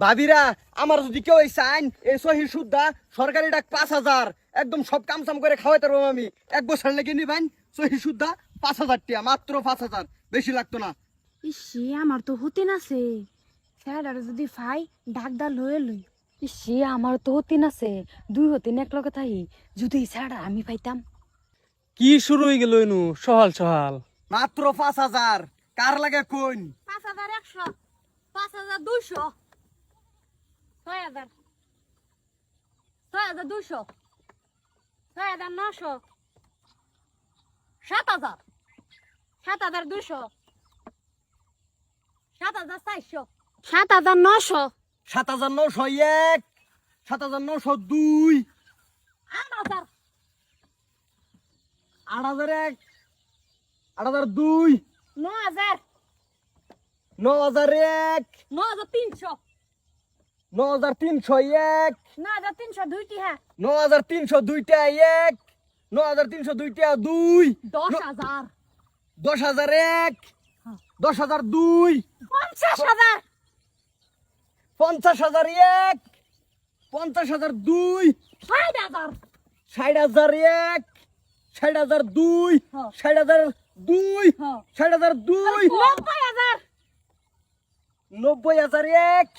ভাবিরা আমার যদি কেউ এই চাইন এই সহি সুদ্ধা সরকারি ডাক 5,000 একদম সব কাম সাম করে খাওয়াইতে পারবো আমি। 1 বছর লেগে নিবেন সহি সুদ্ধা 5,000 টাকা, মাত্র 5,000, বেশি লাগতো না। ইসি আমার তো হতিন আছে স্যার যদি ফাই ডাকদার লয়ে লই। ইসি আমার তো হতিন আছে 2 হতিন এক লগে থাই যদি স্যার আমি পাইতাম। কি শুরু হয়ে গেল এনু সহাল সহাল। মাত্র 5,000, কার লাগে কোন? 5,100, 5,200, 6,000, 6,200, 6,900, 7,000, 7,200, 7,400, 7,900, 7,901, 7,902, 8,000, 8,001, 8,002, 9,000, 9,001, 9,300, 9,301, 9,302 টিহা, 9,302 টা 1, 9,302 টা 2, 10,000, 10,001, 10,002, 50,000, 50,001, 50,002, 60,000, 60,001, 60,002, 60,002, 60,002, 90,000, 90,001,